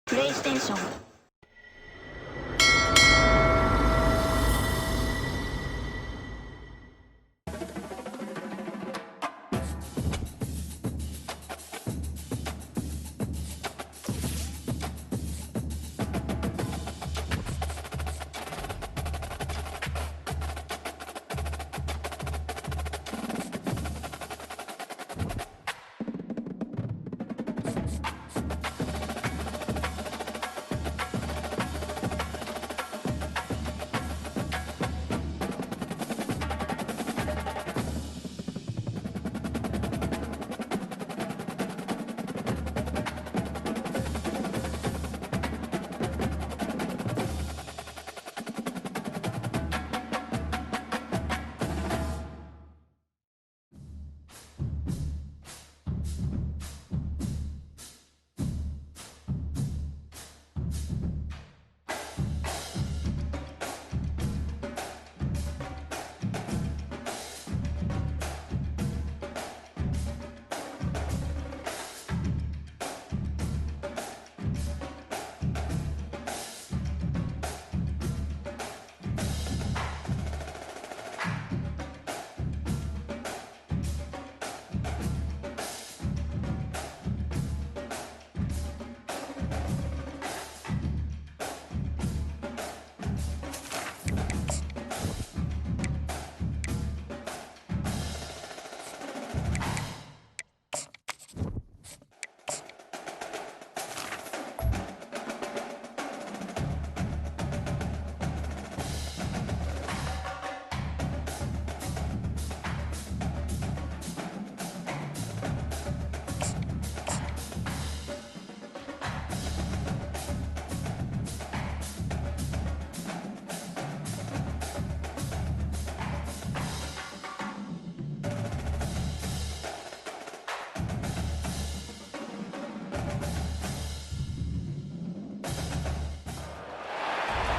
プレイステーション。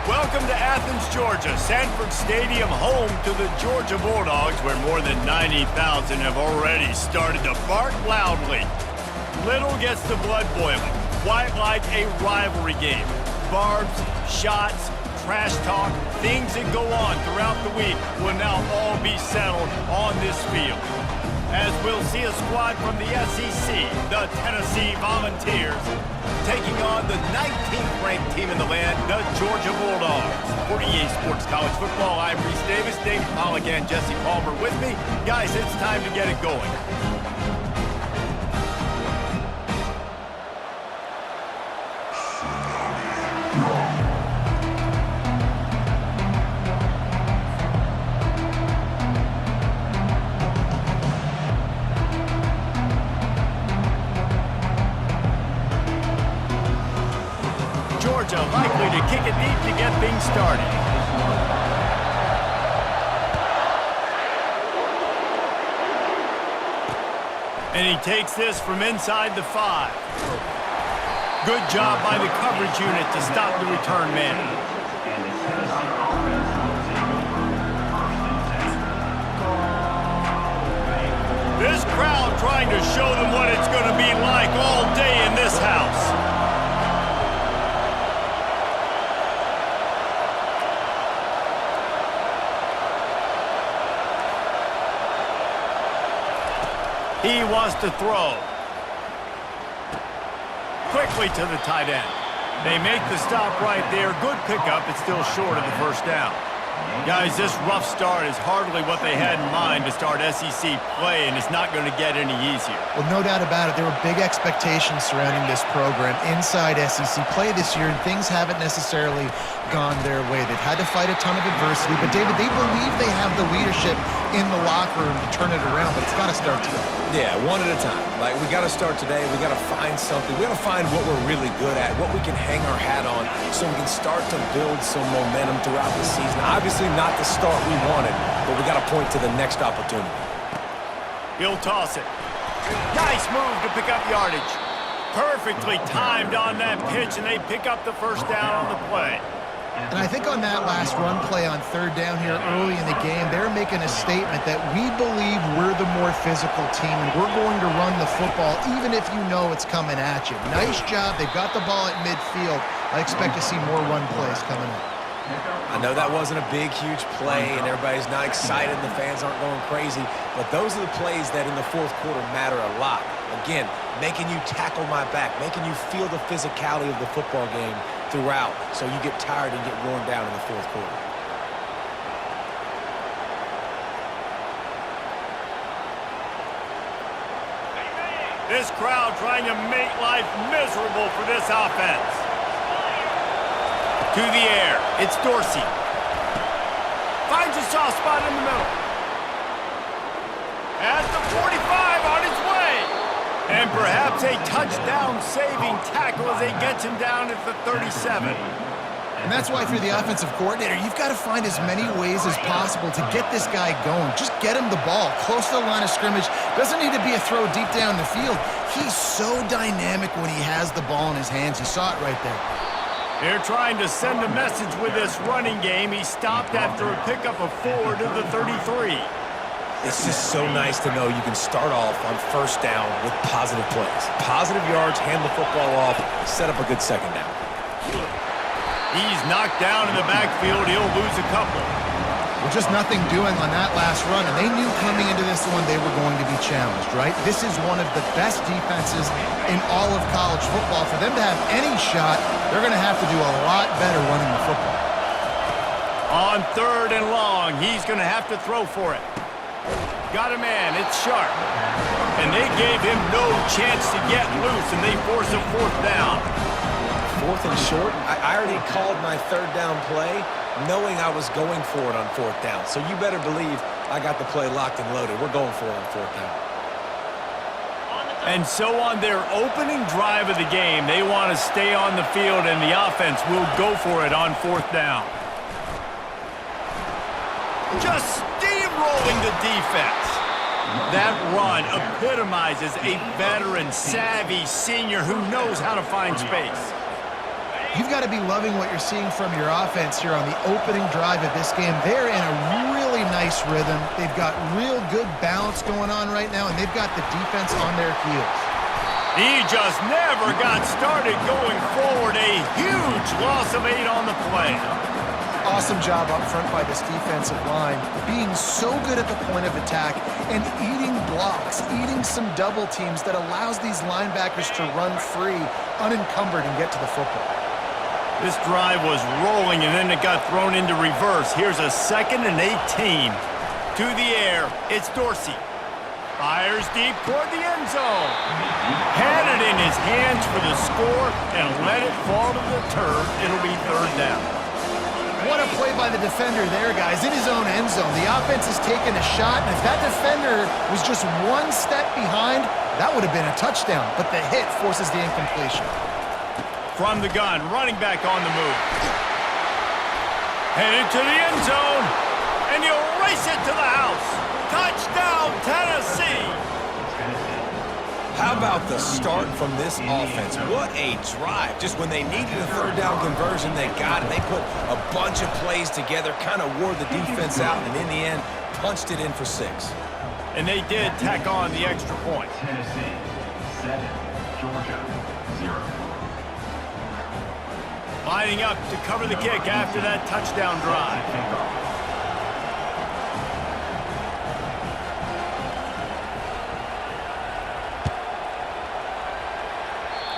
Welcome to Athens, Georgia, Sanford Stadium, home to the Georgia Bulldogs, where more than 90,000 have already started to bark loudly. Little gets the blood boiling, quite like a rivalry game. Barbs, shots, trash talk, things that go on throughout the week will now all be settled on this field. As we'll see a squad from the SEC, the Tennessee Volunteers, taking on the 19th ranked team in the land, the Georgia Bulldogs. For EA Sports College Football, I'm Reese Davis, David Pollack, and Jesse Palmer with me. Guys, it's time to get it going. Georgia likely to kick it deep to get things started. And he takes this from inside the 5. Good job by the coverage unit to stop the return man. This crowd trying to show them what it's going to be like all day in this house. He wants to throw. Quickly to the tight end. They make the stop right there. Good pickup. It's still short of the first down. Guys, this rough start is hardly what they had in mind to start SEC play, and it's not going to get any easier. Well, no doubt about it. There were big expectations surrounding this program inside SEC play this year, and things haven't necessarily gone their way. They've had to fight a ton of adversity, but David, they believe they have the leadership in the locker room to turn it around, but it's got to start today. Yeah, one at a time. Like, we got to start today. We got to find something. We got to find what we're really good at, what we can hang our hat on, so we can start to build some momentum throughout the season. Obviously not the start we wanted, but we got to point to the next opportunity. He'll toss it. Nice move to pick up yardage. Perfectly timed on that pitch, and they pick up the first down on the play. And I think on that last run play on third down here early in the game, they're making a statement that we believe we're the more physical team and we're going to run the football even if you know it's coming at you. Nice job. They've got the ball at midfield. I expect to see more run plays coming up. I know that wasn't a big, huge play, and everybody's not excited, and the fans aren't going crazy, but those are the plays that in the fourth quarter matter a lot. Again, making you tackle my back, making you feel the physicality of the football game throughout, so you get tired and get worn down in the fourth quarter. This crowd trying to make life miserable for this offense. To the air, it's Dorsey. Finds a soft spot in the middle. At the 45, on his way. And perhaps a touchdown-saving tackle as he gets him down at the 37. And that's why for the offensive coordinator, you've got to find as many ways as possible to get this guy going. Just get him the ball close to the line of scrimmage. Doesn't need to be a throw deep down the field. He's so dynamic when he has the ball in his hands. You saw it right there. They're trying to send a message with this running game. He stopped after a pickup of 4 to the 33. It's just so nice to know you can start off on first down with positive plays. Positive yards, hand the football off, set up a good second down. He's knocked down in the backfield. He'll lose a couple. Well, just nothing doing on that last run, and they knew coming into this one they were going to be challenged, right? This is one of the best defenses in all of college football. For them to have any shot, they're going to have to do a lot better running the football. On third and long, he's going to have to throw for it. Got a man, it's Sharp. And they gave him no chance to get loose, and they force a fourth down. Fourth and short? I already called my third down play knowing I was going for it on fourth down. So you better believe I got the play locked and loaded. We're going for it on fourth down. And so on their opening drive of the game, they want to stay on the field, and the offense will go for it on fourth down. Just steamrolling the defense. That run epitomizes a veteran, savvy senior who knows how to find space. You've got to be loving what you're seeing from your offense here on the opening drive of this game. They're in a really nice rhythm. They've got real good balance going on right now, and they've got the defense on their heels. He just never got started going forward. A huge loss of 8 on the play. Awesome job up front by this defensive line, being so good at the point of attack and eating blocks, eating some double teams that allows these linebackers to run free, unencumbered, and get to the football. This drive was rolling, and then it got thrown into reverse. Here's a 2nd and 18. To the air, it's Dorsey. Fires deep toward the end zone. Had it in his hands for the score and let it fall to the turf. It'll be third down. What a play by the defender there, guys, in his own end zone. The offense has taken a shot, and if that defender was just one step behind, that would have been a touchdown, but the hit forces the incompletion. From the gun, running back on the move. Headed to the end zone, and he'll race it to the house. Touchdown, Tennessee! How about the start from this offense? What a drive. Just when they needed a third down conversion, they got it. They put a bunch of plays together, kind of wore the defense out, and in the end, punched it in for 6. And they did tack on the extra point. Tennessee 7, Georgia 0. Lining up to cover the kick after that touchdown drive.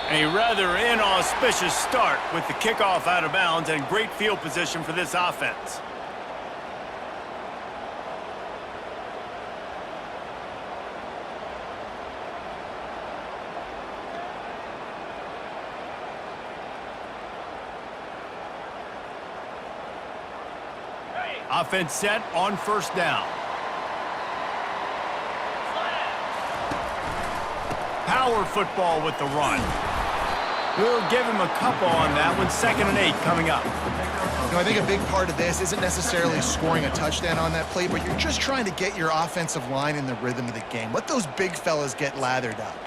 A rather inauspicious start with the kickoff out of bounds and great field position for this offense. Offense set on first down. Power football with the run. We'll give him a couple on that one. 2nd and 8 coming up. You know, I think a big part of this isn't necessarily scoring a touchdown on that play, but you're just trying to get your offensive line in the rhythm of the game. Let those big fellas get lathered up.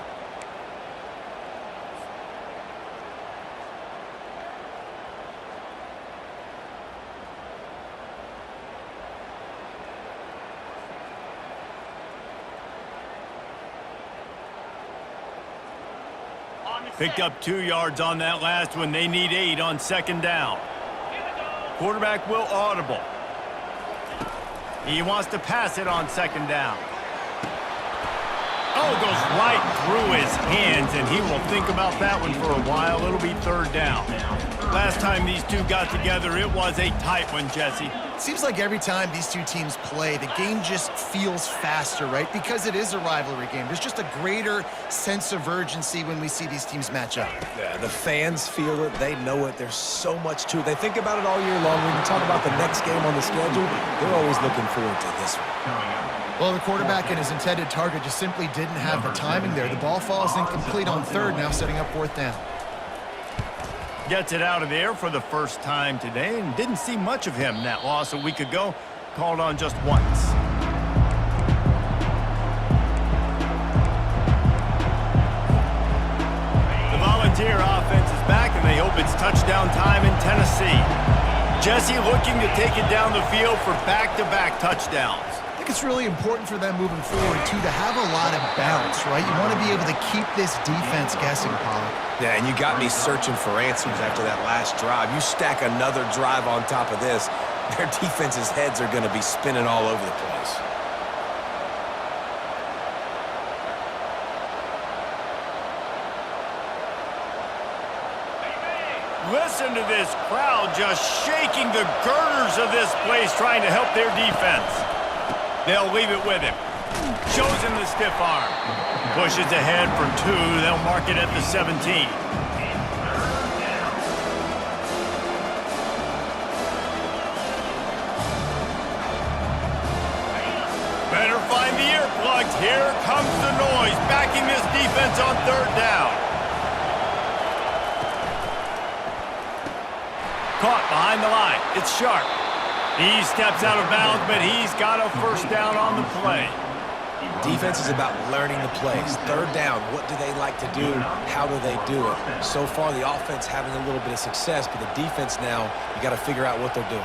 Picked up 2 yards on that last one. They need 8 on second down. Quarterback will audible. He wants to pass it on second down. Oh, it goes right through his hands, and he will think about that one for a while. It'll be third down. Last time these two got together, it was a tight one, Jesse. Seems like every time these two teams play, the game just feels faster, right? Because it is a rivalry game. There's just a greater sense of urgency when we see these teams match up. Yeah, the fans feel it. They know it. There's so much to it. They think about it all year long. When you talk about the next game on the schedule, they're always looking forward to this one. Well, the quarterback and his intended target just simply didn't have the timing there. The ball falls incomplete on third, now setting up fourth down. Gets it out of there for the first time today, and didn't see much of him. That loss a week ago, called on just once. The Volunteer offense is back, and they hope it's touchdown time in Tennessee. Jesse looking to take it down the field for back-to-back touchdowns. I think it's really important for them moving forward, too, to have a lot of bounce, right? You want to be able to keep this defense guessing, Pollock. Yeah, and you got me searching for answers after that last drive. You stack another drive on top of this, their defense's heads are going to be spinning all over the place. Listen to this crowd just shaking the girders of this place, trying to help their defense. They'll leave it with him. Shows him the stiff arm. Pushes ahead for 2. They'll mark it at the 17. Better find the earplugs. Here comes the noise, backing this defense on third down. Caught behind the line. It's Sharp. He steps out of bounds, but he's got a first down on the play. Defense is about learning the plays. Third down, what do they like to do? How do they do it? So far, the offense having a little bit of success, but the defense now, you got to figure out what they're doing.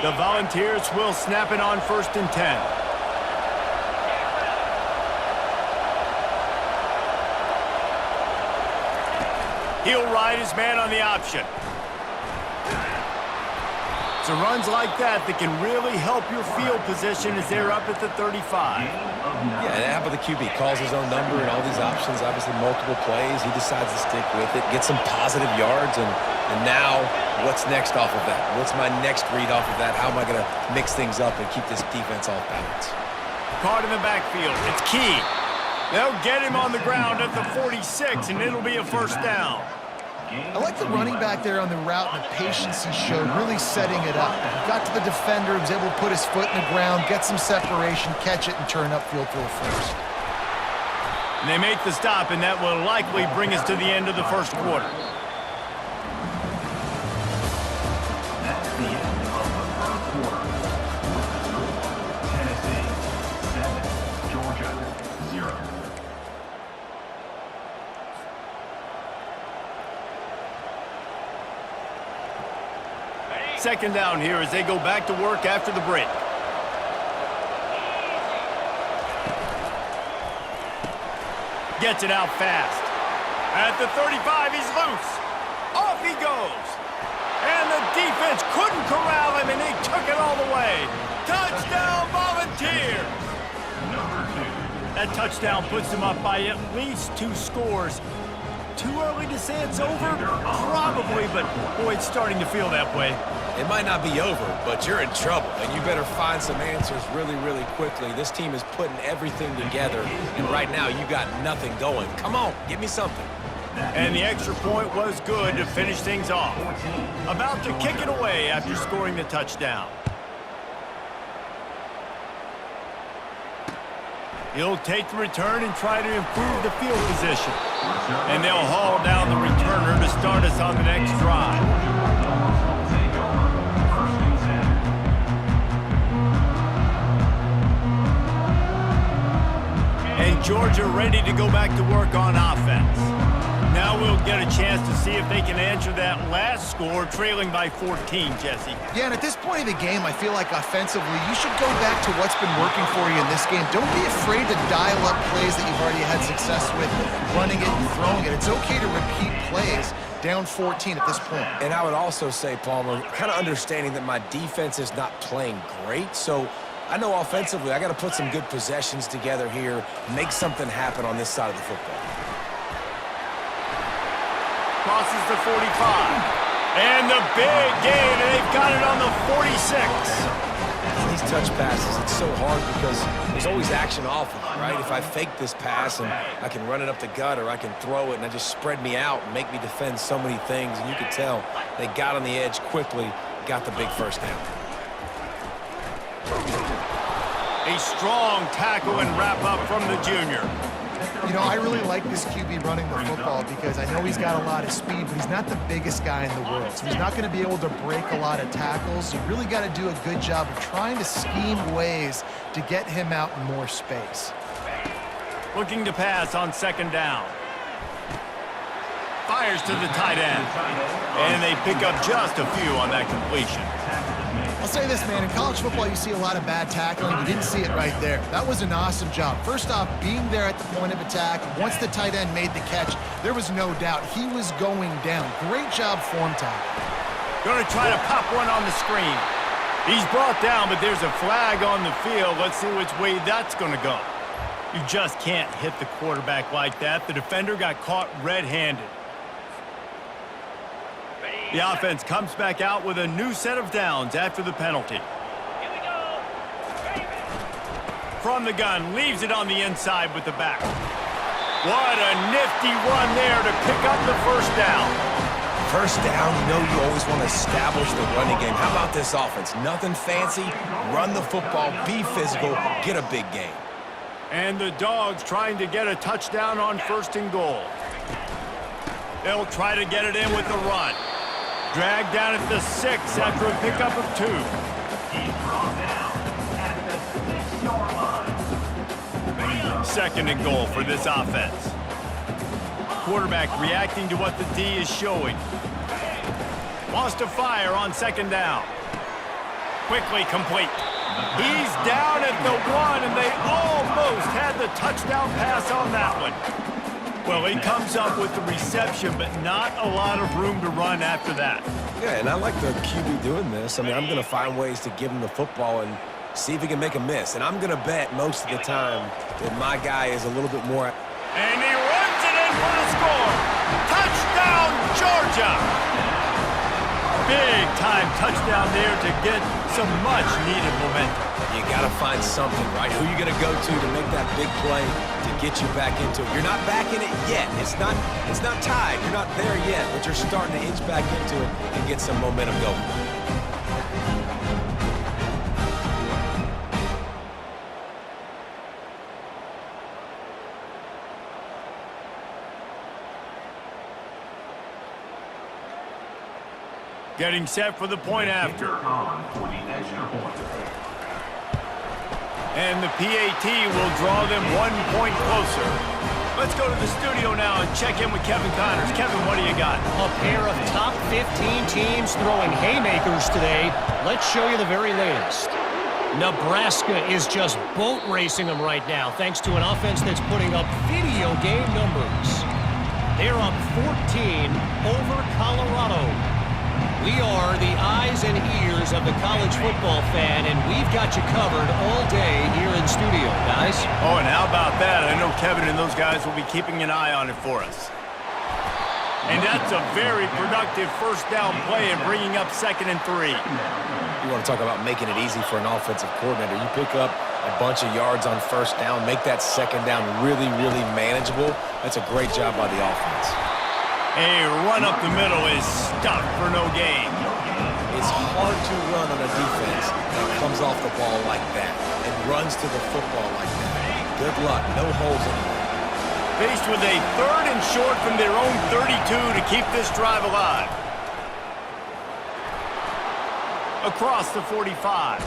The Volunteers will snap it on 1st and 10. He'll ride his man on the option. It's runs like that can really help your field position as they're up at the 35. Yeah, how about the QB? Calls his own number and all these options, obviously multiple plays. He decides to stick with it, get some positive yards, and now what's next off of that? What's my next read off of that? How am I going to mix things up and keep this defense off balance? Caught in the backfield. It's Key. They'll get him on the ground at the 46, and it'll be a first down. I like the running back there on the route and the patience he showed, really setting it up. He got to the defender, was able to put his foot in the ground, get some separation, catch it, and turn upfield for a first. And they make the stop, and that will likely bring us to the end of the first quarter. That's the end of the first quarter. Tennessee 7, Georgia 0. Second down here as they go back to work after the break. Gets it out fast. At the 35, he's loose. Off he goes. And the defense couldn't corral him, and he took it all the way. Touchdown, Volunteers! That touchdown puts them up by at least 2 scores. Too early to say it's over? Probably, but boy, it's starting to feel that way. It might not be over, but you're in trouble, and you better find some answers really, really quickly. This team is putting everything together, and right now you got nothing going. Come on, give me something. And the extra point was good to finish things off. About to kick it away after scoring the touchdown. He'll take the return and try to improve the field position. And they'll haul down the returner to start us on the next drive. And Georgia ready to go back to work on offense. Now we'll get a chance to see if they can answer that last score, trailing by 14, Jesse. Yeah, and at this point of the game, I feel like offensively, you should go back to what's been working for you in this game. Don't be afraid to dial up plays that you've already had success with, running it and throwing it. It's okay to repeat plays down 14 at this point. And I would also say, Palmer, kind of understanding that my defense is not playing great, so I know offensively I got to put some good possessions together here, make something happen on this side of the football. Crosses the 45. And the big gain, and they've got it on the 46. These touch passes, it's so hard because there's always action off of it, right? If I fake this pass and I can run it up the gut or I can throw it and I just spread me out and make me defend so many things, and you can tell they got on the edge quickly, got the big first down. A strong tackle and wrap up from the junior. You know, I really like this QB running the football because I know he's got a lot of speed, but he's not the biggest guy in the world. So he's not going to be able to break a lot of tackles. You really got to do a good job of trying to scheme ways to get him out in more space. Looking to pass on second down. Fires to the tight end. And they pick up just a few on that completion. I'll say this, man, in college football, you see a lot of bad tackling. You didn't see it right there. That was an awesome job. First off, being there at the point of attack. Once the tight end made the catch, there was no doubt he was going down. Great job form tackle. Going to try to pop one on the screen. He's brought down, but there's a flag on the field. Let's see which way that's going to go. You just can't hit the quarterback like that. The defender got caught red-handed. The offense comes back out with a new set of downs after the penalty. From the gun, leaves it on the inside with the back. What a nifty run there to pick up the first down. First down, you know you always want to establish the running game. How about this offense? Nothing fancy, run the football, be physical, get a big gain. And the Dogs trying to get a touchdown on first and goal. They'll try to get it in with the run. Dragged down at the 6 after a pickup of 2. Second and goal for this offense. Quarterback reacting to what the D is showing. Wants to fire on second down. Quickly complete. He's down at the 1, and they almost had the touchdown pass on that one. Well, he comes up with the reception, but not a lot of room to run after that. Yeah, and I like the QB doing this. I mean, I'm going to find ways to give him the football and see if he can make a miss. And I'm going to bet most of the time that my guy is a little bit more. And he runs it in for the score. Touchdown, Georgia! Big-time touchdown there to get some much-needed momentum. You got to find something, right? Who you going to go to make that big play to get you back into it? You're not back in it yet. It's not tied. You're not there yet, but you're starting to inch back into it and get some momentum going. Getting set for the point after. And the PAT will draw them 1 point closer. Let's go to the studio now and check in with Kevin Connors. Kevin, what do you got? A pair of top 15 teams throwing haymakers today. Let's show you the very latest. Nebraska is just boat racing them right now, thanks to an offense that's putting up video game numbers. They're up 14 over Colorado. We are the eyes and ears of the college football fan, and we've got you covered all day here in studio, guys. Oh, and how about that? I know Kevin and those guys will be keeping an eye on it for us. And that's a very productive first down play and bringing up 2nd and 3. You want to talk about making it easy for an offensive coordinator. You pick up a bunch of yards on first down, make that second down really, really manageable. That's a great job by the offense. A run up the middle is stuffed for no gain. It's hard to run on a defense that comes off the ball like that and runs to the football like that. Good luck. No holes in it. Faced with a 3rd and short from their own 32 to keep this drive alive. Across the 45.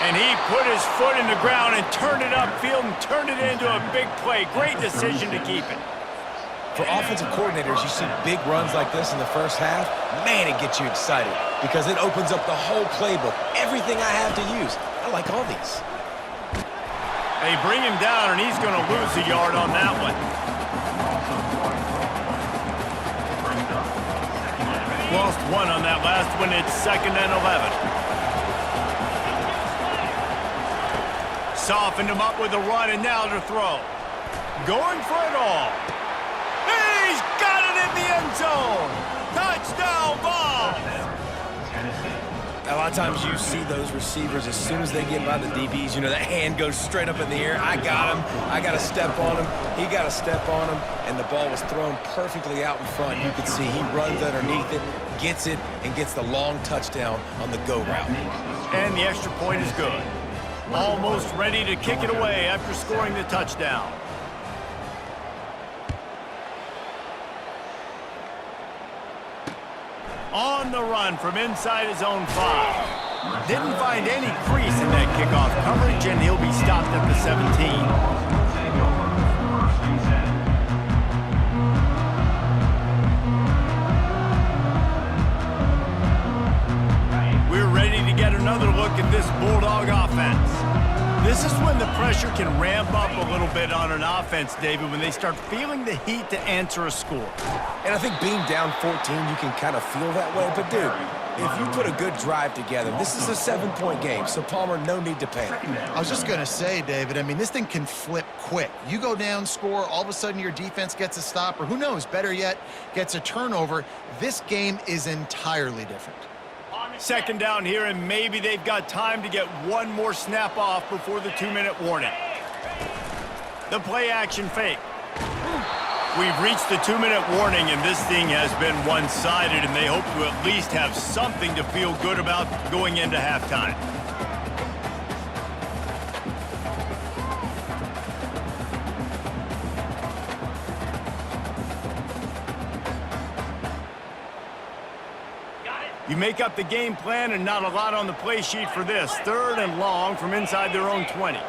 And he put his foot in the ground and turned it upfield and turned it into a big play. Great decision to keep it. For offensive coordinators, you see big runs like this in the first half, man, it gets you excited because it opens up the whole playbook, everything I have to use. I like all these. They bring him down, and he's going to lose a yard on that one. Lost one on that last one. It's 2nd and 11. Softened him up with a run, and now to throw. Going for it all. He's got it in the end zone. Touchdown, Vols. A lot of times you see those receivers, as soon as they get by the DBs, you know, that hand goes straight up in the air. I got him. I got to step on him. He got to step on him. And the ball was thrown perfectly out in front. You can see he runs underneath it, gets it, and gets the long touchdown on the go route. And the extra point is good. Almost ready to kick it away after scoring the touchdown. On the run from inside his own 5. Didn't find any crease in that kickoff coverage, and he'll be stopped at the 17. We're ready to get another look at this Bulldog offense. This is when the pressure can ramp up a little bit on an offense, David, when they start feeling the heat to answer a score. And I think being down 14, you can kind of feel that way. But, dude, if you put a good drive together, this is a 7-point game, so, Palmer, no need to panic. I was just going to say, David, I mean, this thing can flip quick. You go down, score, all of a sudden your defense gets a stop, or who knows, better yet, gets a turnover. This game is entirely different. 2nd down here, and maybe they've got time to get one more snap off before the 2-minute warning. The play-action fake. We've reached the 2-minute warning, and this thing has been one-sided, and they hope to at least have something to feel good about going into halftime. You make up the game plan, and not a lot on the play sheet for this. 3rd and long from inside their own 20.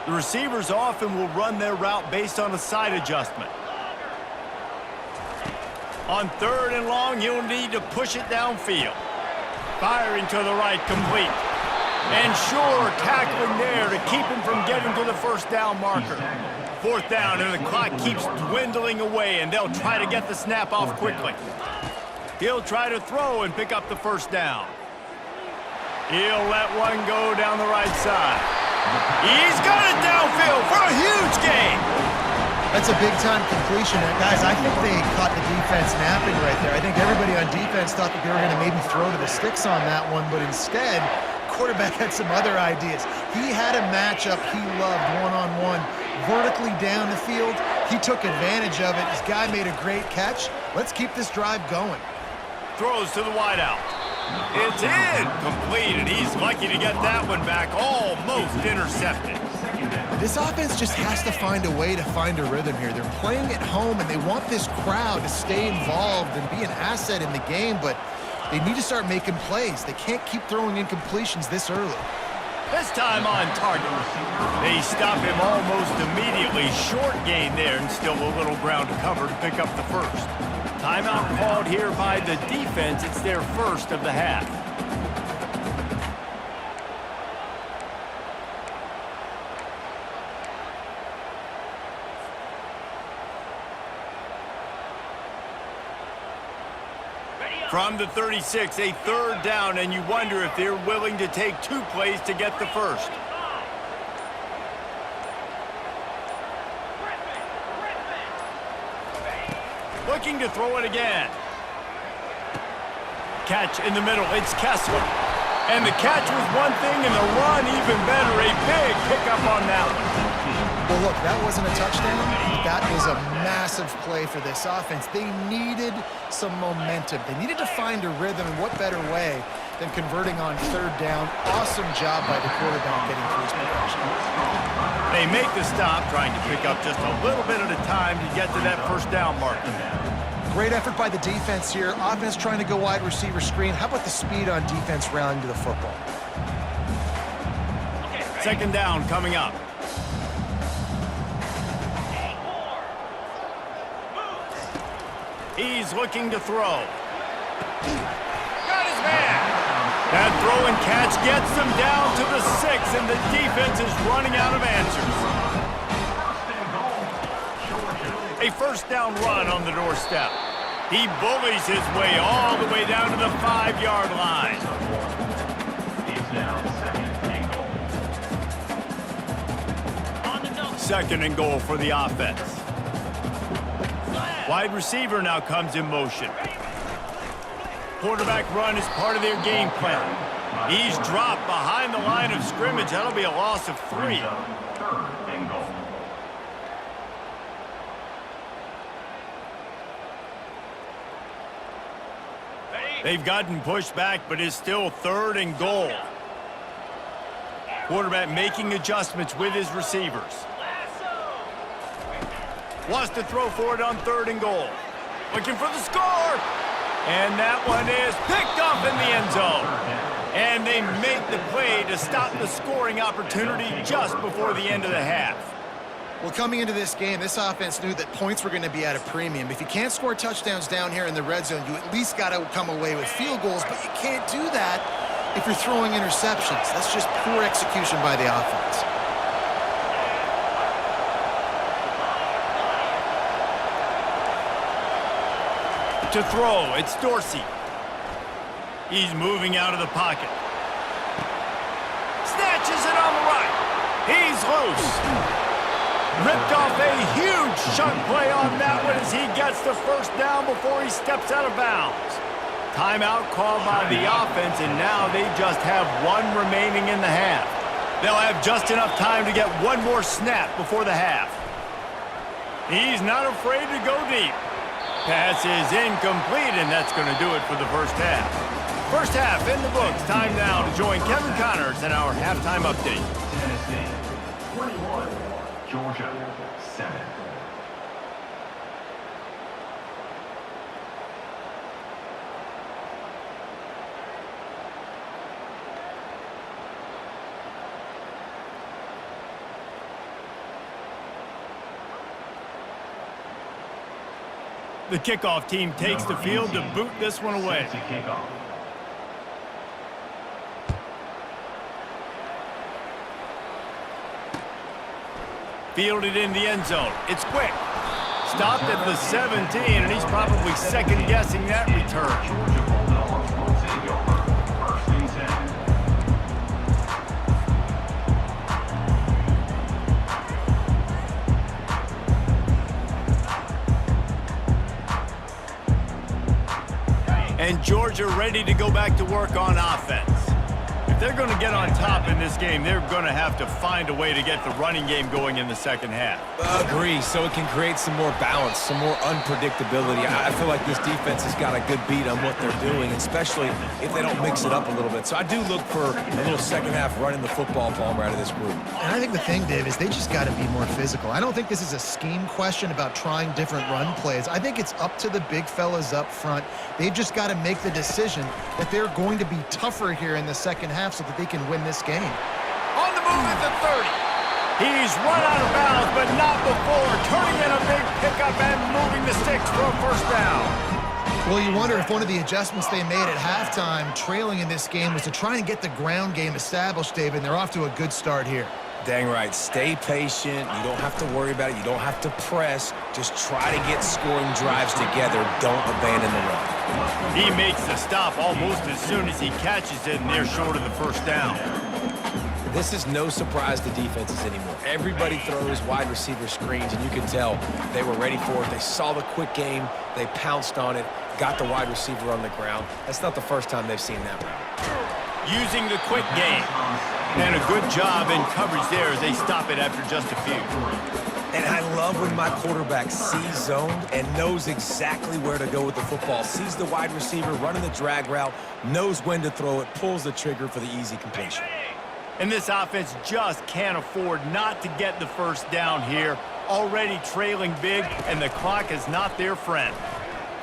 The receivers often will run their route based on a side adjustment. On 3rd and long, you'll need to push it downfield. Firing to the right, complete. And sure, tackling there to keep him from getting to the 1st down marker. 4th down, and the clock keeps dwindling away, and they'll try to get the snap off quickly. He'll try to throw and pick up the 1st down. He'll let one go down the right side. He's got it downfield for a huge gain. That's a big-time completion. And guys, I think they caught the defense napping right there. I think everybody on defense thought that they were going to maybe throw to the sticks on that one, but instead, quarterback had some other ideas. He had a matchup he loved one-on-one, vertically down the field. He took advantage of it. This guy made a great catch. Let's keep this drive going. Throws to the wideout. It's in. Complete, and he's lucky to get that one back. Almost intercepted. This offense just has to find a way to find a rhythm here. They're playing at home, and they want this crowd to stay involved and be an asset in the game, but they need to start making plays. They can't keep throwing incompletions this early. This time on target. They stop him almost immediately. Short gain there, and still a little ground to cover to pick up the 1st. Timeout called here by the defense. It's their 1st of the half. From the 36, a 3rd down, and you wonder if they're willing to take 2 plays to get the 1st. Looking to throw it again. Catch in the middle. It's Kessler. And the catch was one thing, and the run even better. A big pickup on that one. Well, look, that wasn't a touchdown. That was a massive play for this offense. They needed some momentum. They needed to find a rhythm, and what better way than converting on 3rd down. Awesome job by the quarterback getting through his progression. They make the stop, trying to pick up just a little bit at a time to get to that 1st down marker. Great effort by the defense here. Offense trying to go wide receiver screen. How about the speed on defense rallying to the football? 2nd down coming up. He's looking to throw. Got his man. That throw and catch gets them down to the 6, and the defense is running out of answers. A first down run on the doorstep. He bullies his way all the way down to the 5-yard line. Second and goal for the offense. Wide receiver now comes in motion. Quarterback run is part of their game plan. He's dropped behind the line of scrimmage. That'll be a loss of 3. They've gotten pushed back, but it's still 3rd and goal. Quarterback making adjustments with his receivers. Wants to throw for it on 3rd and goal. Looking for the score. And that one is picked up in the end zone. And they make the play to stop the scoring opportunity just before the end of the half. Well, coming into this game, this offense knew that points were going to be at a premium. If you can't score touchdowns down here in the red zone, you at least got to come away with field goals, but you can't do that if you're throwing interceptions. That's just poor execution by the offense. To throw, it's Dorsey. He's moving out of the pocket. Snatches it on the right. He's loose. Ripped off a huge chunk play on that one as he gets the first down before he steps out of bounds. Timeout called by the offense, and now they just have 1 remaining in the half. They'll have just enough time to get 1 more snap before the half. He's not afraid to go deep. Pass is incomplete, and that's going to do it for the first half. First half in the books. Time now to join Kevin Connors in our halftime update. Tennessee 21, Georgia 7. The kickoff team takes the field to boot this one away. Kickoff. Fielded in the end zone. It's quick. Stopped at the 17, and he's probably second-guessing that return. Georgia Bulldogs will take over 1st and 10. And Georgia ready to go back to work on offense. If they're going to get on top in this game, they're going to have to find a way to get the running game going in the second half. Agree, so it can create some more balance, some more unpredictability. I feel like this defense has got a good beat on what they're doing, especially if they don't mix it up a little bit. So I do look for a little second half running the football Palmer out of this group. And I think the thing, Dave, is they just got to be more physical. I don't think this is a scheme question about trying different run plays. I think it's up to the big fellas up front. They've just got to make the decision that they're going to be tougher here in the second half so that they can win this game. On the move at the 30. He's run out of bounds, but not before turning in a big pickup and moving the sticks for a first down. Well, you wonder if one of the adjustments they made at halftime, trailing in this game, was to try and get the ground game established, David, and they're off to a good start here. Dang right. Stay patient. You don't have to worry about it. You don't have to press. Just try to get scoring drives together. Don't abandon the run. He makes the stop almost as soon as he catches it, and they're short of the first down. This is no surprise to defenses anymore. Everybody throws wide receiver screens, and you can tell they were ready for it. They saw the quick game. They pounced on it, got the wide receiver on the ground. That's not the first time they've seen that route. Using the quick game. And a good job in coverage there as they stop it after just a few. And I love when my quarterback sees zoned and knows exactly where to go with the football. Sees the wide receiver running the drag route, knows when to throw it, pulls the trigger for the easy completion. And this offense just can't afford not to get the first down here. Already trailing big, and the clock is not their friend.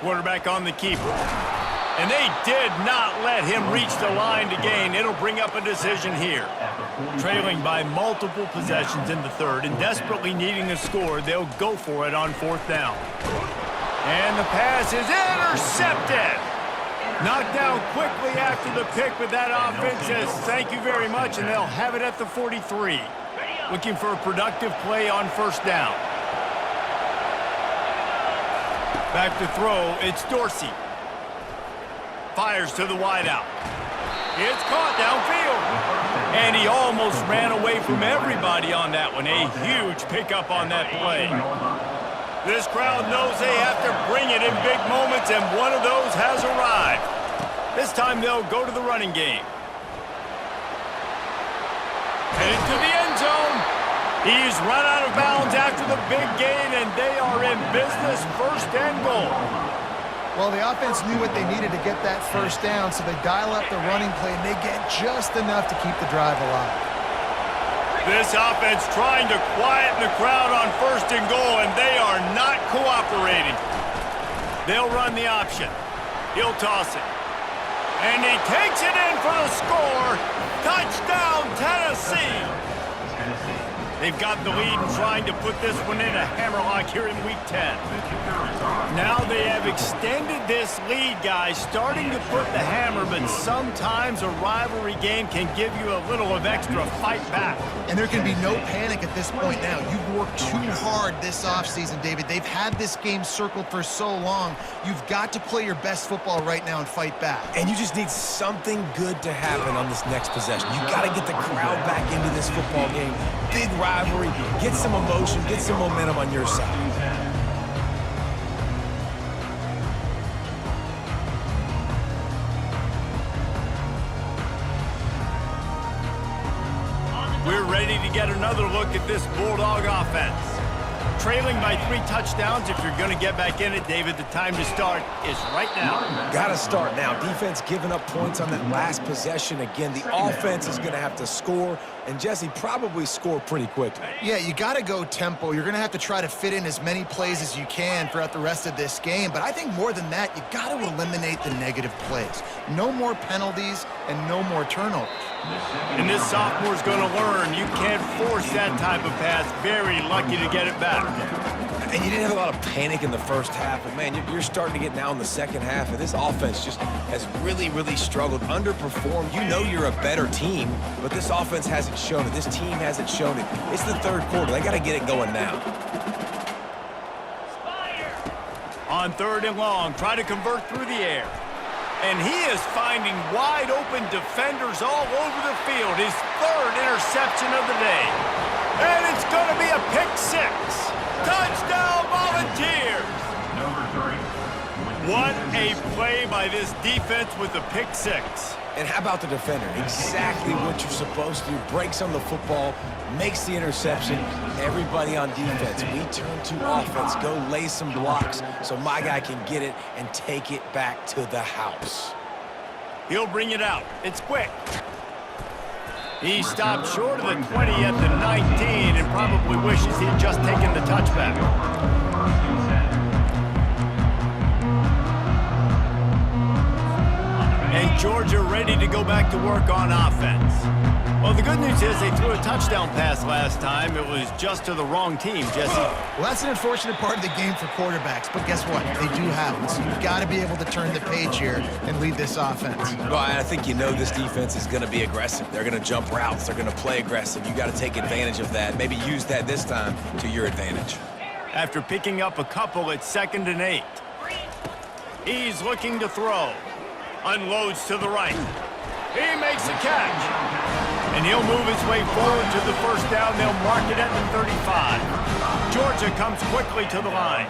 Quarterback on the keeper. And they did not let him reach the line to gain. It'll bring up a decision here. Trailing by multiple possessions in the third and desperately needing a score, they'll go for it on 4th down. And the pass is intercepted. Knocked down quickly after the pick, but that offense says thank you very much, and they'll have it at the 43. Looking for a productive play on first down. Back to throw, it's Dorsey. Fires to the wideout. It's caught downfield. And he almost ran away from everybody on that one. A huge pickup on that play. This crowd knows they have to bring it in big moments, and one of those has arrived. This time they'll go to the running game. Headed to the end zone. He's run out of bounds after the big gain, and they are in business, first and goal. Well, the offense knew what they needed to get that first down, so they dial up the running play, and they get just enough to keep the drive alive. This offense trying to quieten the crowd on first and goal, and they are not cooperating. They'll run the option. He'll toss it. And he takes it in for the score. Touchdown, Tennessee. They've got the lead and trying to put this one in a hammerlock here in Week 10. Now they have extended this lead, guys, starting to put the hammer, but sometimes a rivalry game can give you a little of extra fight back. And there can be no panic at this point now. You've worked too hard this offseason, David. They've had this game circled for so long. You've got to play your best football right now and fight back. And you just need something good to happen on this next possession. You got to get the crowd back into this football game. Big rivalry, get some emotion, get some momentum on your side. We're ready to get another look at this Bulldog offense. Trailing by 3 touchdowns. If you're going to get back in it, David, the time to start is right now. Got to start now. Defense giving up points on that last possession. Again, the offense is going to have to score, and Jesse probably score pretty quickly. Yeah, you got to go tempo. You're going to have to try to fit in as many plays as you can throughout the rest of this game. But I think more than that, you got to eliminate the negative plays. No more penalties and no more turnovers. And this sophomore's going to learn you can't force that type of pass. Very lucky to get it back. And you didn't have a lot of panic in the first half, but man, you're starting to get now in the second half, and this offense just has really, really struggled, underperformed. You know you're a better team, but this offense hasn't shown it. This team hasn't shown it. It's the third quarter. They got to get it going now. On 3rd and long, try to convert through the air. And he is finding wide-open defenders all over the field. His 3rd interception of the day. And it's going to be a pick 6. Touchdown, Volunteers! What a play by this defense with the pick 6. And how about the defender? Exactly what you're supposed to do. Breaks on the football, makes the interception. Everybody on defense, we turn to offense. Go lay some blocks so my guy can get it and take it back to the house. He'll bring it out. It's quick. He stopped short of the 20 at the 19 and probably wishes he'd just taken the touchback. And Georgia ready to go back to work on offense. Well, the good news is they threw a touchdown pass last time. It was just to the wrong team, Jesse. Well, that's an unfortunate part of the game for quarterbacks, but guess what? They do have it, so you've got to be able to turn the page here and lead this offense. Well, I think you know this defense is going to be aggressive. They're going to jump routes. They're going to play aggressive. You got to take advantage of that. Maybe use that this time to your advantage. After picking up a couple at 2nd and 8. He's looking to throw. Unloads to the right. He makes a catch. And he'll move his way forward to the first down. They'll mark it at the 35. Georgia comes quickly to the line.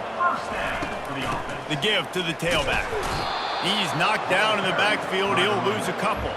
The give to the tailback. He's knocked down in the backfield. He'll lose a couple.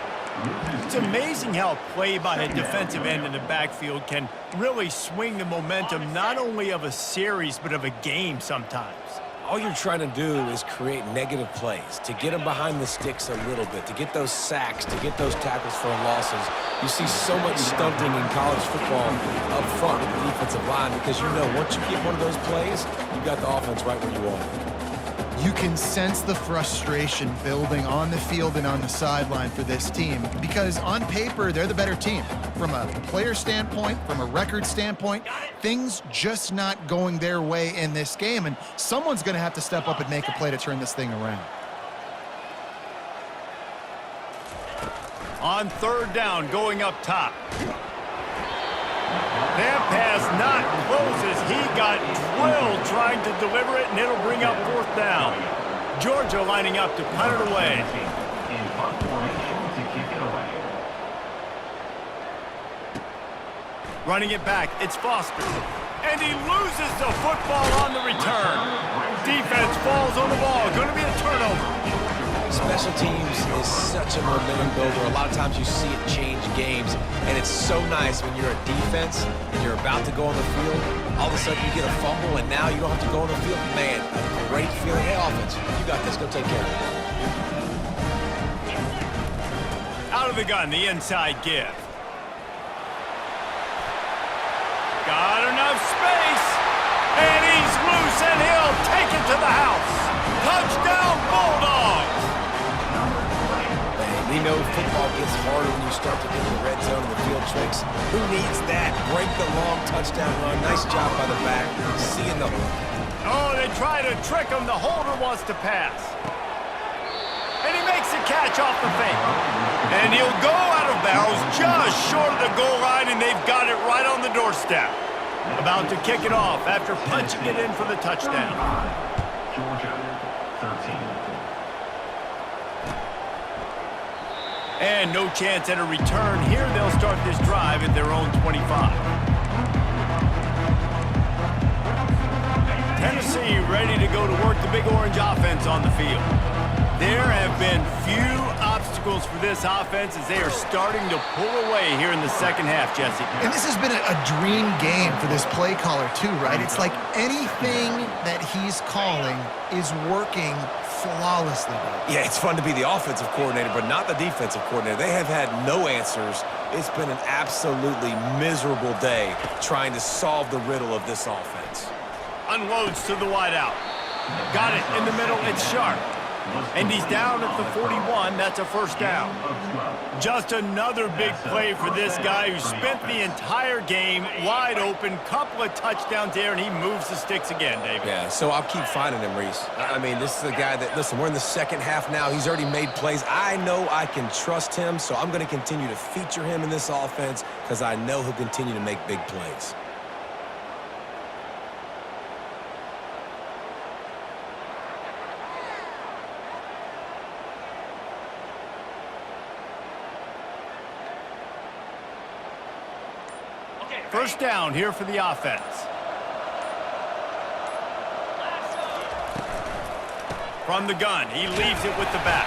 It's amazing how play by a defensive end in the backfield can really swing the momentum not only of a series but of a game sometimes. All you're trying to do is create negative plays, to get them behind the sticks a little bit, to get those sacks, to get those tackles for losses. You see so much stunting in college football up front with the defensive line because you know once you get one of those plays, you've got the offense right where you want it. You can sense the frustration building on the field and on the sideline for this team because on paper, they're the better team. From a player standpoint, from a record standpoint, things just not going their way in this game, and someone's going to have to step up and make a play to turn this thing around. On third down, going up top. That pass not close as he got drilled trying to deliver it, and it'll bring up fourth down. Georgia lining up to punt it away. In punt formation to kick it away. Running it back, it's Foster. And he loses the football on the return. Defense falls on the ball. Going to be a turnover. Special teams is such a momentum builder. A lot of times you see it change games, and it's so nice when you're a defense and you're about to go on the field. All of a sudden you get a fumble, and now you don't have to go on the field. Man, a great feeling. Hey, offense, you got this. Go take care of it. Out of the gun, the inside give. Got enough space, and he's loose, and he'll take it to the house. Touchdown, Bulldogs! We know football gets harder when you start to get in the red zone and the field tricks. Who needs that? Break the long touchdown run. Nice job by the back. Seeing the... Oh, they try to trick him. The holder wants to pass. And he makes the catch off the fake. And he'll go out of bounds just short of the goal line, and they've got it right on the doorstep. About to kick it off after punching it in for the touchdown. Georgia, 13. And no chance at a return here. They'll start this drive at their own 25. Tennessee ready to go to work the Big Orange offense on the field. There have been few obstacles for this offense as they are starting to pull away here in the second half, Jesse. And this has been a dream game for this play caller too, right? It's like anything that he's calling is working flawlessly. Yeah, it's fun to be the offensive coordinator, but not the defensive coordinator. They have had no answers. It's been an absolutely miserable day trying to solve the riddle of this offense. Unloads to the wideout. Got it in the middle. It's Sharp. And he's down at the 41. That's a first down. Just another big play for this guy who spent the entire game wide open. Couple of touchdowns there, and he moves the sticks again, David. Yeah, so I'll keep finding him, Reese. I mean, this is the guy that, listen, we're in the second half now. He's already made plays. I know I can trust him, so I'm going to continue to feature him in this offense because I know he'll continue to make big plays. First down here for the offense. From the gun, he leaves it with the back.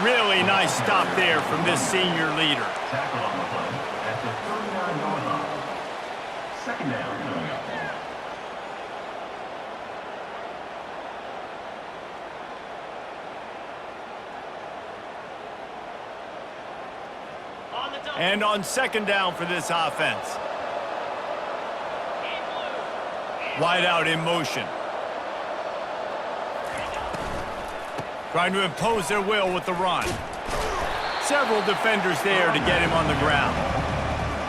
Really nice stop there from this senior leader. Tackle on the play at the 39-yard line. Second down coming up. And on second down for this offense. Wide out in motion. Trying to impose their will with the run. Several defenders there to get him on the ground.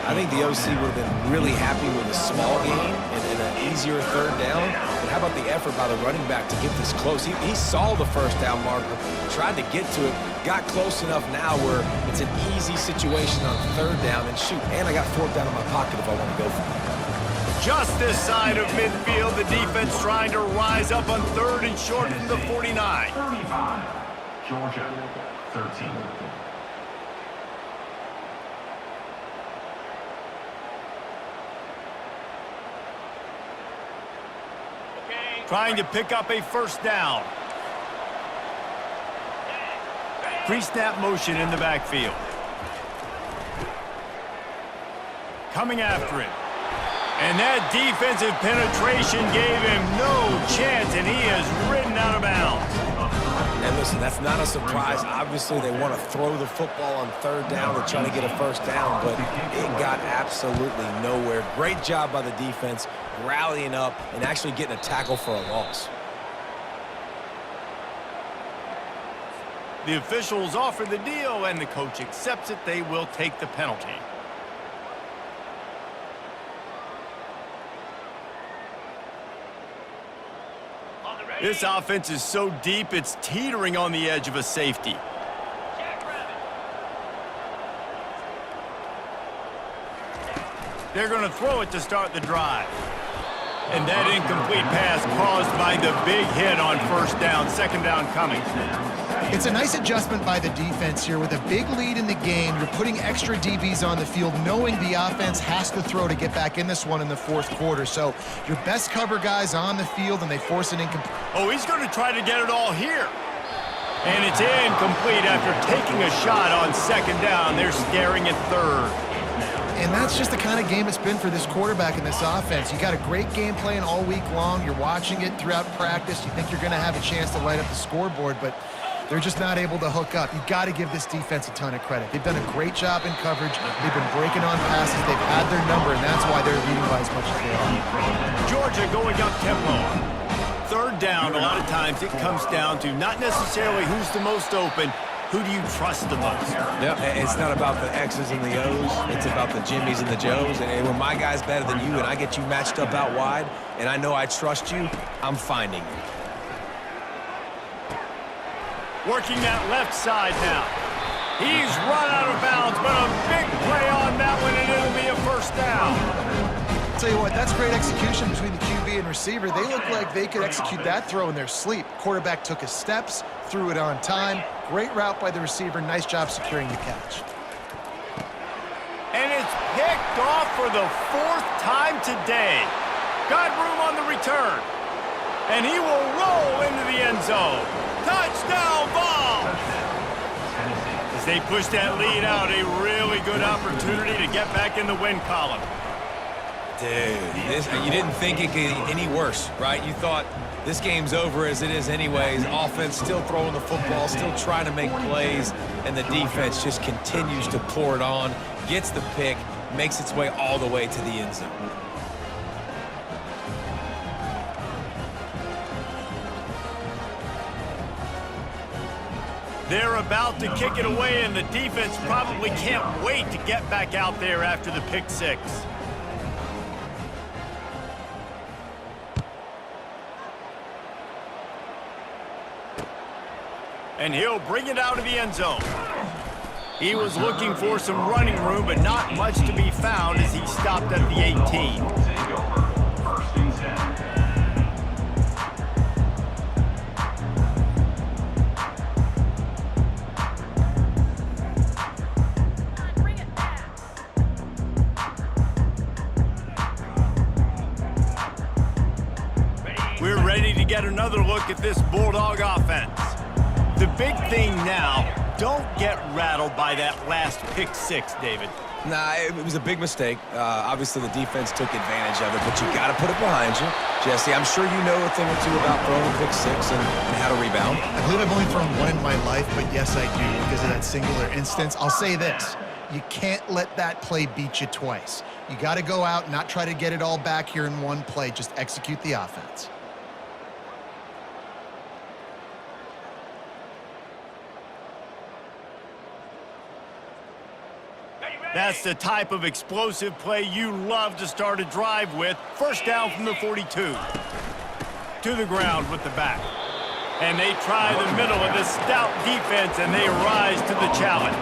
I think the OC would have been really happy with a small gain and an easier third down. But how about the effort by the running back to get this close? He saw the first down marker, tried to get to it, got close enough now where it's an easy situation on third down. And shoot, and I got fourth down in my pocket if I want to go for it. Just this side of midfield, the defense trying to rise up on third and short from the 49. 35. Georgia, 13. Trying to pick up a first down. Pre-snap motion in the backfield. Coming after it. And that defensive penetration gave him no chance, and he is ridden out of bounds. And listen, that's not a surprise. Obviously, they want to throw the football on third down. They're trying to get a first down, but it got absolutely nowhere. Great job by the defense, rallying up and actually getting a tackle for a loss. The officials offer the deal, and the coach accepts it. They will take the penalty. This offense is so deep, it's teetering on the edge of a safety. They're going to throw it to start the drive. And that incomplete pass caused by the big hit on first down, second down coming. It's a nice adjustment by the defense here. With a big lead in the game, you're putting extra DBs on the field, knowing the offense has to throw to get back in this one in the fourth quarter. So your best cover guys on the field, and they force an incomplete. Oh, he's going to try to get it all here. And it's incomplete after taking a shot on second down. They're staring at third. And that's just the kind of game it's been for this quarterback in this offense. You got a great game plan all week long. You're watching it throughout practice. You think you're going to have a chance to light up the scoreboard, but they're just not able to hook up. You've got to give this defense a ton of credit. They've done a great job in coverage. They've been breaking on passes. They've had their number, and that's why they're leading by as much as they are. Georgia going up tempo. Third down, a lot of times it comes down to not necessarily who's the most open, who do you trust the most? Yeah, it's not about the X's and the O's. It's about the Jimmys and the Joes. And when my guy's better than you and I get you matched up out wide, and I know I trust you, I'm finding you. Working that left side now. He's run out of bounds, but a big play on that one, and it'll be a first down. I'll tell you what, that's great execution between the QB and receiver. They look like they could execute that throw in their sleep. Quarterback took his steps, threw it on time. Great route by the receiver. Nice job securing the catch. And it's picked off for the fourth time today. Got room on the return. And he will roll into the end zone. Touchdown ball! As they push that lead out, a really good opportunity to get back in the win column. Dude, you didn't think it could get any worse, right? You thought this game's over as it is anyways. Offense still throwing the football, still trying to make plays, and the defense just continues to pour it on, gets the pick, makes its way all the way to the end zone. They're about to kick it away, and the defense probably can't wait to get back out there after the pick six. And he'll bring it out of the end zone. He was looking for some running room, but not much to be found as he stopped at the 18. First and 10. We're ready to get another look at this Bulldog offense. The big thing now, don't get rattled by that last pick six, David. Nah, it was a big mistake. Obviously, the defense took advantage of it, but you got to put it behind you. Jesse, I'm sure you know a thing or two about throwing a pick six and how to rebound. I believe I've only thrown one in my life, but yes, I do because of that singular instance. I'll say this. You can't let that play beat you twice. You got to go out, not try to get it all back here in one play. Just execute the offense. That's the type of explosive play you love to start a drive with. First down from the 42. To the ground with the back. And they try the middle of this stout defense, and they rise to the challenge.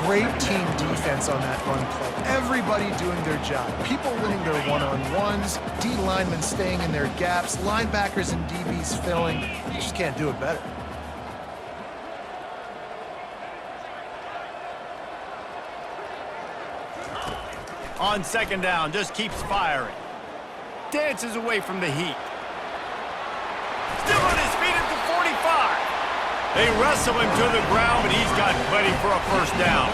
Great team defense on that run play. Everybody doing their job. People winning their one-on-ones, D linemen staying in their gaps, linebackers and DBs filling. You just can't do it better. On second down, just keeps firing. Dances away from the heat. Still on his feet at the 45. They wrestle him to the ground, but he's got plenty for a first down.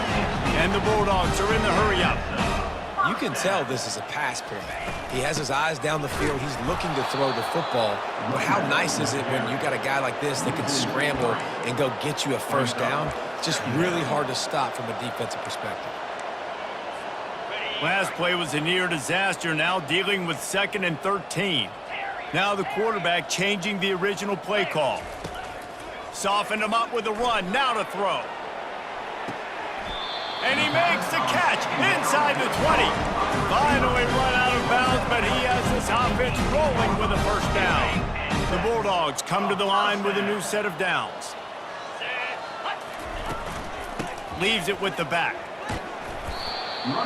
And the Bulldogs are in the hurry-up. You can tell this is a pass play. He has his eyes down the field. He's looking to throw the football. But how nice is it when you got a guy like this that can scramble and go get you a first down? It's just really hard to stop from a defensive perspective. Last play was a near disaster, now dealing with 2nd and 13. Now the quarterback changing the original play call. Softened him up with a run. Now to throw. And he makes the catch inside the 20. Finally run out of bounds, but he has this offense rolling with a first down. The Bulldogs come to the line with a new set of downs. Leaves it with the back.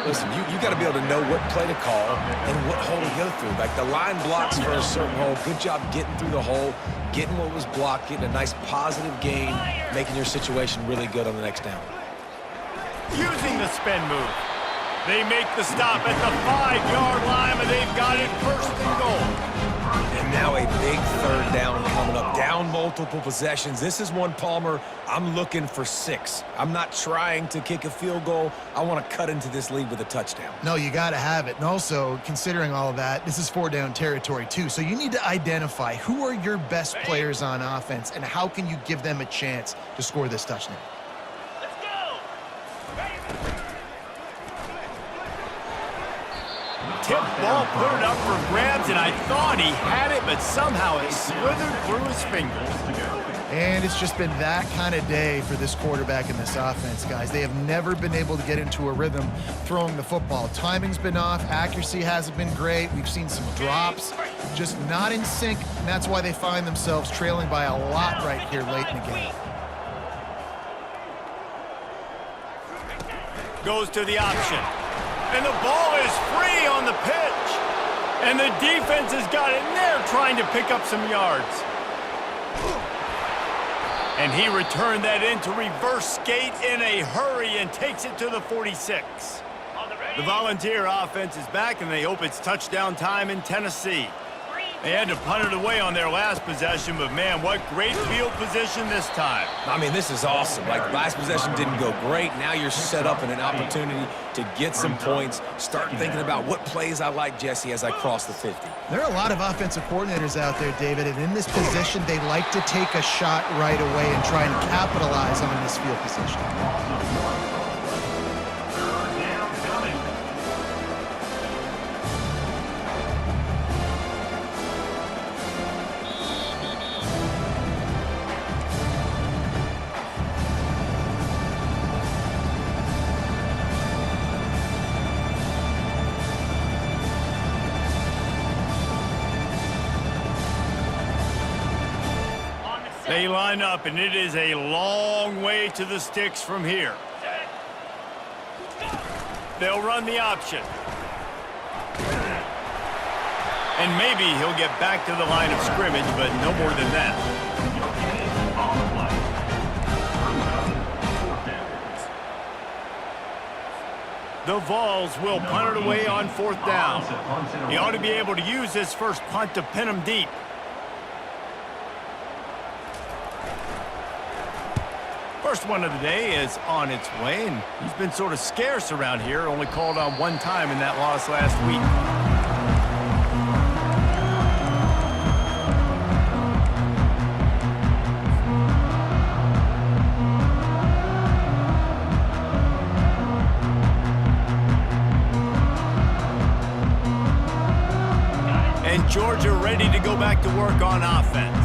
Listen, you got to be able to know what play to call and what hole to go through. Like the line blocks for a certain hole. Good job getting through the hole, getting what was blocked, getting a nice positive gain, making your situation really good on the next down. Using the spin move. They make the stop at the 5-yard line, and they've got it first and goal. And now a big third down coming up. Down multiple possessions. This is one, Palmer, I'm looking for 6. I'm not trying to kick a field goal. I want to cut into this lead with a touchdown. No, you got to have it. And also, considering all of that, this is 4-down territory too. So you need to identify who are your best players on offense and how can you give them a chance to score this touchdown. Tip ball, put it up for grabs, and I thought he had it, but somehow it slithered through his fingers. And it's just been that kind of day for this quarterback and this offense, guys. They have never been able to get into a rhythm throwing the football. Timing's been off. Accuracy hasn't been great. We've seen some drops, just not in sync, and that's why they find themselves trailing by a lot right here late in the game. Goes to the option. And the ball is free on the pitch. And the defense has got in there trying to pick up some yards. And he returned that into reverse skate in a hurry and takes it to the 46. The Volunteer offense is back, and they hope it's touchdown time in Tennessee. They had to punt it away on their last possession, but man, what great field position this time. I mean, this is awesome. Like, last possession didn't go great. Now you're set up in an opportunity to get some points. Start thinking about what plays I like, Jesse, as I cross the 50. There are a lot of offensive coordinators out there, David, and in this position, they like to take a shot right away and try and capitalize on this field position. They line up, and it is a long way to the sticks from here. They'll run the option. And maybe he'll get back to the line of scrimmage, but no more than that. The Vols will punt it away on 4th down. He ought to be able to use this first punt to pin him deep. First one of the day is on its way, and he's been sort of scarce around here, only called on one time in that loss last week. And Georgia ready to go back to work on offense.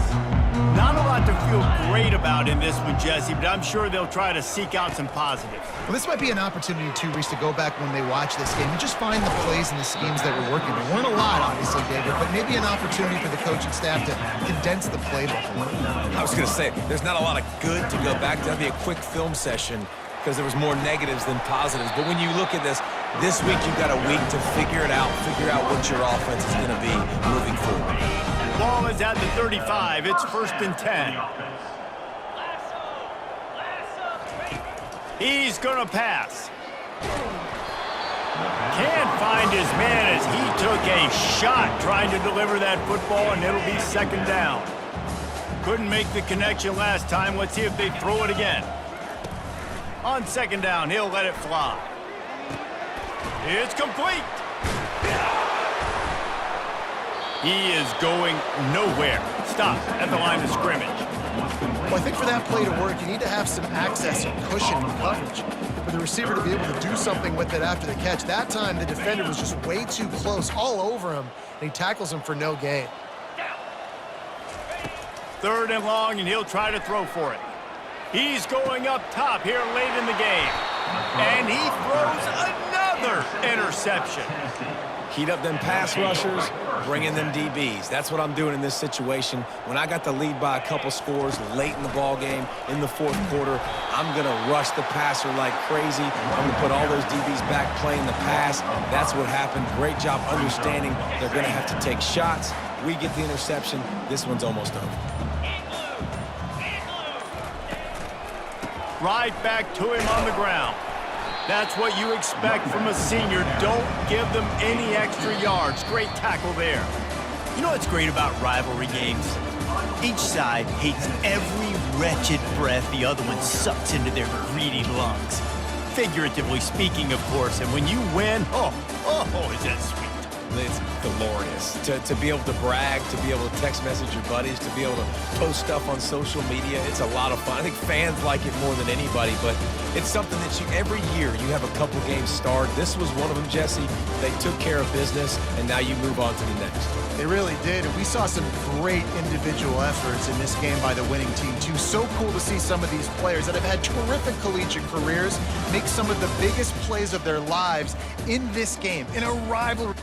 Not a lot to feel great about in this one, Jesse, but I'm sure they'll try to seek out some positives. Well, this might be an opportunity, too, Reese, to go back when they watch this game and just find the plays and the schemes that were working. There weren't a lot, obviously, David, but maybe an opportunity for the coaching staff to condense the playbook a little. I was going to say, there's not a lot of good to go back to. That'd be a quick film session because there was more negatives than positives. But when you look at this week you've got a week to figure it out, figure out what your offense is going to be moving forward. Ball is at the 35. It's 1st and 10. He's going to pass. Can't find his man as he took a shot trying to deliver that football, and it'll be 2nd down. Couldn't make the connection last time. Let's see if they throw it again. On 2nd down, he'll let it fly. It's complete. He is going nowhere. Stop at the line of scrimmage. Well, I think for that play to work, you need to have some access and cushion in coverage for the receiver to be able to do something with it after the catch. That time, the defender was just way too close, all over him, and he tackles him for no gain. 3rd and long, and he'll try to throw for it. He's going up top here late in the game. And he throws another interception. Heat up them pass rushers, bring in them DBs. That's what I'm doing in this situation. When I got the lead by a couple scores late in the ball game, in the 4th quarter, I'm going to rush the passer like crazy. I'm going to put all those DBs back playing the pass. That's what happened. Great job understanding they're going to have to take shots. We get the interception. This one's almost over. Right back to him on the ground. That's what you expect from a senior. Don't give them any extra yards. Great tackle there. You know what's great about rivalry games? Each side hates every wretched breath the other one sucks into their greedy lungs. Figuratively speaking, of course, and when you win, oh, is that sweet. It's glorious to be able to brag, to be able to text message your buddies, to be able to post stuff on social media. It's a lot of fun. I think fans like it more than anybody, but it's something that every year you have a couple games start. This was one of them, Jesse. They took care of business, and now you move on to the next. They really did, and we saw some great individual efforts in this game by the winning team, too. So cool to see some of these players that have had terrific collegiate careers make some of the biggest plays of their lives in this game, in a rivalry.